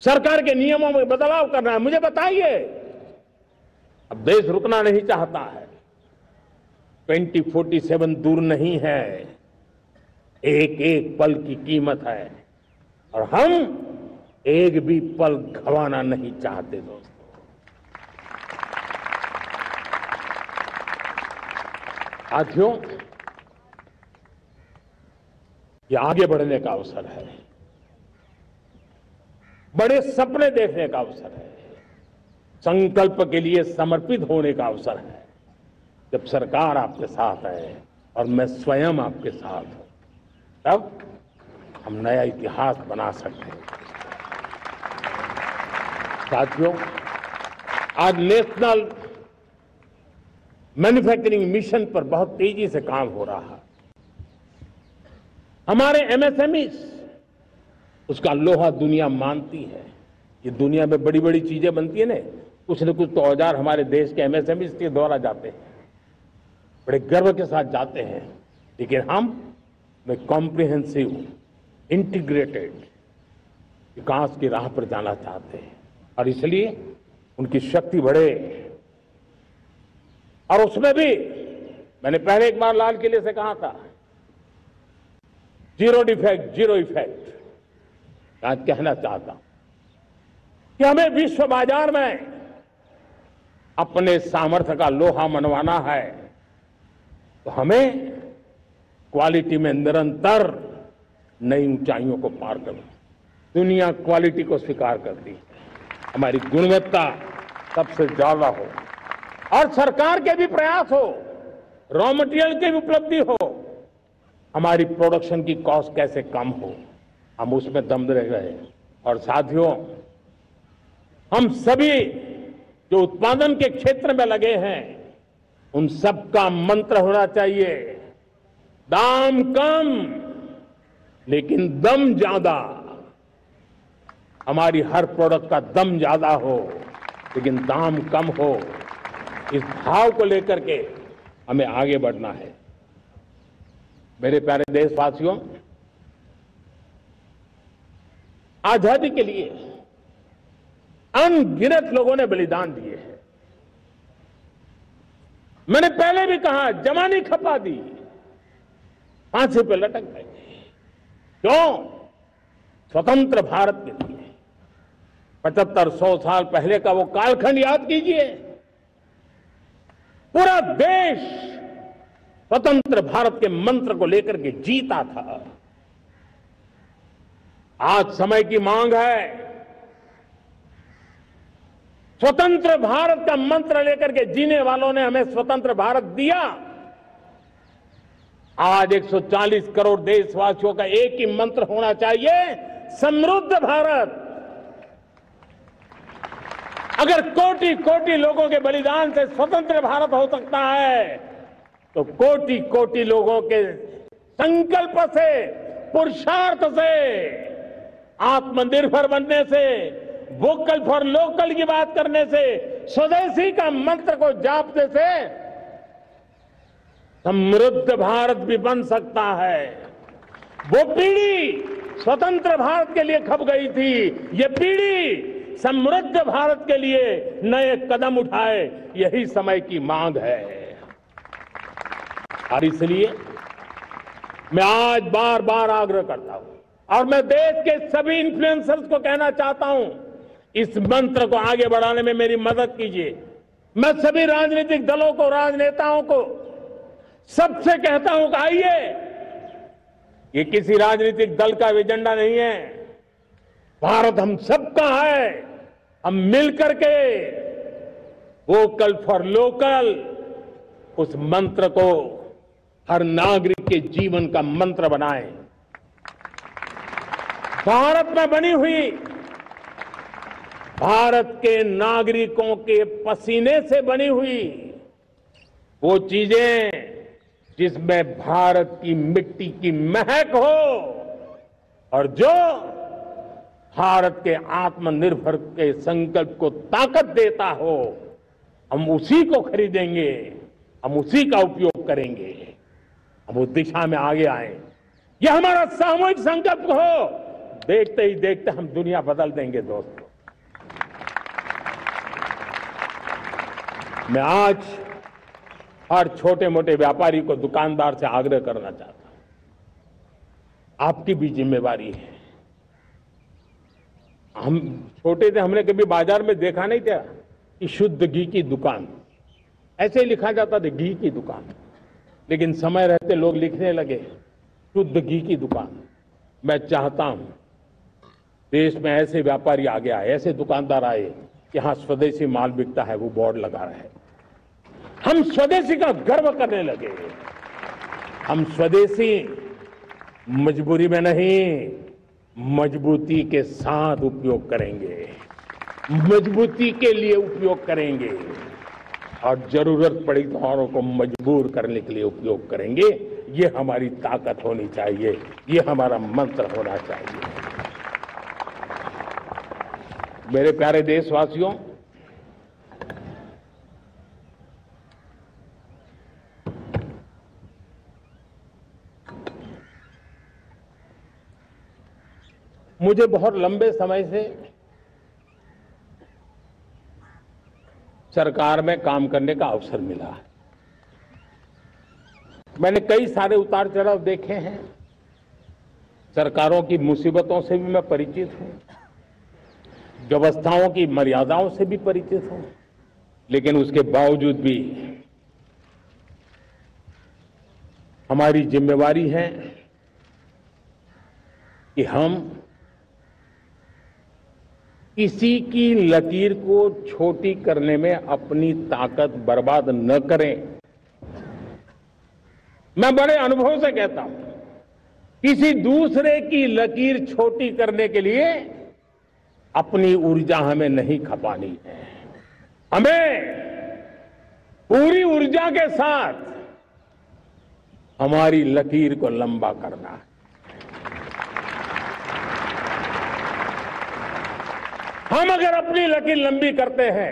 सरकार के नियमों में बदलाव करना है, मुझे बताइए। अब देश रुकना नहीं चाहता है। 2047 दूर नहीं है, एक एक पल की कीमत है और हम एक भी पल गंवाना नहीं चाहते दोस्तों। साथियों, ये आगे बढ़ने का अवसर है, बड़े सपने देखने का अवसर है, संकल्प के लिए समर्पित होने का अवसर है। जब सरकार आपके साथ है और मैं स्वयं आपके साथ हूं, तब हम नया इतिहास बना सकते हैं। साथियों, आज नेशनल मैन्युफैक्चरिंग मिशन पर बहुत तेजी से काम हो रहा है। हमारे एमएसएमई उसका लोहा दुनिया मानती है। ये दुनिया में बड़ी बड़ी चीजें बनती है ना, कुछ न कुछ तो औजार हमारे देश के एमएसएमई के द्वारा जाते हैं, बड़े गर्व के साथ जाते हैं। लेकिन हम कॉम्प्रिहेंसिव इंटीग्रेटेड विकास की राह पर जाना चाहते हैं और इसलिए उनकी शक्ति बढ़े। और उसमें भी मैंने पहले एक बार लाल किले से कहा था, जीरो डिफेक्ट जीरो इफेक्ट। आज कहना चाहता हूं कि हमें विश्व बाजार में अपने सामर्थ्य का लोहा मनवाना है, तो हमें क्वालिटी में निरंतर नई ऊंचाइयों को पार करना। दुनिया क्वालिटी को स्वीकार करती है, हमारी गुणवत्ता सबसे ज्यादा हो और सरकार के भी प्रयास हो, रॉ मटेरियल की भी उपलब्धि हो, हमारी प्रोडक्शन की कॉस्ट कैसे कम हो, हम उसमें दम रह गए। और साथियों, हम सभी जो उत्पादन के क्षेत्र में लगे हैं, उन सबका मंत्र होना चाहिए, दाम कम लेकिन दम ज्यादा। हमारी हर प्रोडक्ट का दम ज्यादा हो लेकिन दाम कम हो। इस भाव को लेकर के हमें आगे बढ़ना है। मेरे प्यारे देशवासियों, आजादी के लिए अनगिनत लोगों ने बलिदान दिए हैं। मैंने पहले भी कहा, जमानी खपा दी, फांसी पे लटक गए। क्यों? स्वतंत्र भारत के लिए। 75-100 साल पहले का वो कालखंड याद कीजिए। पूरा देश स्वतंत्र भारत के मंत्र को लेकर के जीता था। आज समय की मांग है, स्वतंत्र भारत का मंत्र लेकर के जीने वालों ने हमें स्वतंत्र भारत दिया। आज 140 करोड़ देशवासियों का एक ही मंत्र होना चाहिए, समृद्ध भारत। अगर कोटि कोटि लोगों के बलिदान से स्वतंत्र भारत हो सकता है, तो कोटि कोटि लोगों के संकल्प से, पुरुषार्थ से, आत्मनिर्भर बनने से, वोकल फॉर लोकल की बात करने से, स्वदेशी का मंत्र को जापने से समृद्ध भारत भी बन सकता है। वो पीढ़ी स्वतंत्र भारत के लिए खप गई थी, ये पीढ़ी समृद्ध भारत के लिए नए कदम उठाए, यही समय की मांग है। और इसलिए मैं आज बार बार आग्रह करता हूं और मैं देश के सभी इन्फ्लुएंसर्स को कहना चाहता हूं, इस मंत्र को आगे बढ़ाने में मेरी मदद कीजिए। मैं सभी राजनीतिक दलों को, राजनेताओं को सबसे कहता हूं कि आइए, ये किसी राजनीतिक दल का एजेंडा नहीं है, भारत हम सबका है। हम मिलकर के वोकल फॉर लोकल, उस मंत्र को हर नागरिक के जीवन का मंत्र बनाएं। भारत में बनी हुई, भारत के नागरिकों के पसीने से बनी हुई वो चीजें जिसमें भारत की मिट्टी की महक हो और जो भारत के आत्मनिर्भर के संकल्प को ताकत देता हो, हम उसी को खरीदेंगे, हम उसी का उपयोग करेंगे। हम उस दिशा में आगे आए। यह हमारा सामूहिक संकल्प हो। देखते ही देखते हम दुनिया बदल देंगे दोस्तों। मैं आज हर छोटे मोटे व्यापारी को, दुकानदार से आग्रह करना चाहता हूं, आपकी भी जिम्मेवारी है। हम छोटे थे, हमने कभी बाजार में देखा नहीं था कि शुद्ध घी की दुकान, ऐसे ही लिखा जाता था घी की दुकान। लेकिन समय रहते लोग लिखने लगे शुद्ध घी की दुकान। मैं चाहता हूं देश में ऐसे व्यापारी आगे आए, ऐसे दुकानदार आए कि हाँ स्वदेशी माल बिकता है, वो बोर्ड लगा रहे हैं। हम स्वदेशी का गर्व करने लगे। हम स्वदेशी मजबूरी में नहीं, मजबूती के साथ उपयोग करेंगे, मजबूती के लिए उपयोग करेंगे और जरूरत पड़ी तो औरों को मजबूर करने के लिए उपयोग करेंगे। ये हमारी ताकत होनी चाहिए, ये हमारा मंत्र होना चाहिए। मेरे प्यारे देशवासियों, मुझे बहुत लंबे समय से सरकार में काम करने का अवसर मिला है। मैंने कई सारे उतार चढ़ाव देखे हैं। सरकारों की मुसीबतों से भी मैं परिचित हूं, व्यवस्थाओं की मर्यादाओं से भी परिचित हूं। लेकिन उसके बावजूद भी हमारी जिम्मेवारी है कि हम किसी की लकीर को छोटी करने में अपनी ताकत बर्बाद न करें। मैं बड़े अनुभव से कहता हूं, किसी दूसरे की लकीर छोटी करने के लिए अपनी ऊर्जा हमें नहीं खपानी है। हमें पूरी ऊर्जा के साथ हमारी लकीर को लंबा करना है। हम अगर अपनी लकीर लंबी करते हैं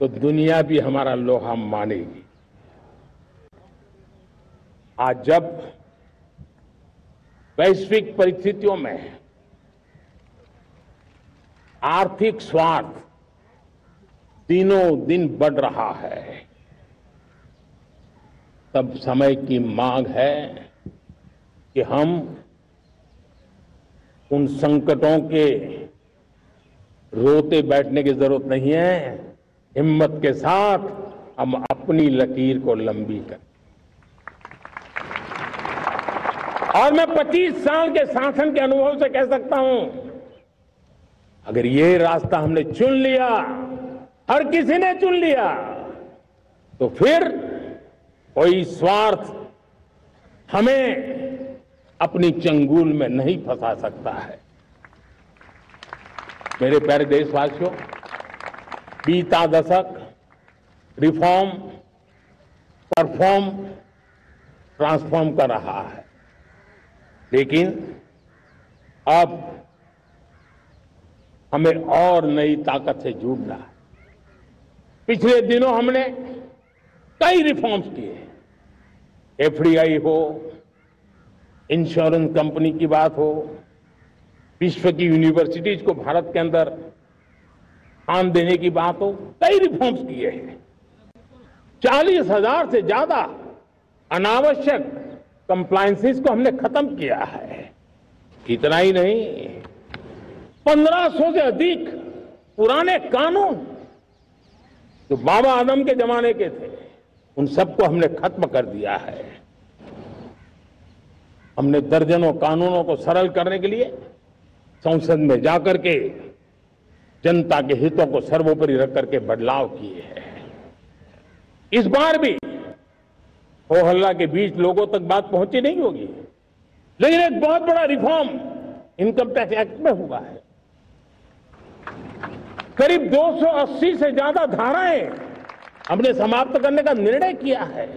तो दुनिया भी हमारा लोहा मानेगी। आज जब वैश्विक परिस्थितियों में आर्थिक स्वार्थ दिनों दिन बढ़ रहा है, तब समय की मांग है कि हम उन संकटों के रोते बैठने की जरूरत नहीं है। हिम्मत के साथ हम अपनी लकीर को लंबी करें। और मैं 25 साल के शासन के अनुभव से कह सकता हूं, अगर ये रास्ता हमने चुन लिया, हर किसी ने चुन लिया, तो फिर कोई स्वार्थ हमें अपनी चंगुल में नहीं फंसा सकता है। मेरे प्यारे देशवासियों, बीता दशक रिफॉर्म, परफॉर्म, ट्रांसफॉर्म कर रहा है। लेकिन अब हमें और नई ताकत से जुड़ना है। पिछले दिनों हमने कई रिफॉर्म्स किए, एफडीआई हो, इंश्योरेंस कंपनी की बात हो, विश्व की यूनिवर्सिटीज को भारत के अंदर स्थान देने की बात हो, कई रिफॉर्म्स किए हैं। 40,000 से ज्यादा अनावश्यक कंप्लायंसेस को हमने खत्म किया है। इतना ही नहीं, 1500 से अधिक पुराने कानून जो बाबा आदम के जमाने के थे, उन सबको हमने खत्म कर दिया है। हमने दर्जनों कानूनों को सरल करने के लिए संसद में जाकर के जनता के हितों को सर्वोपरि रख करके बदलाव किए हैं। इस बार भी हो हल्ला के बीच लोगों तक बात पहुंची नहीं होगी, लेकिन एक बहुत बड़ा रिफॉर्म इनकम टैक्स एक्ट में हुआ है। करीब 280 से ज्यादा धाराएं हमने समाप्त करने का निर्णय किया है।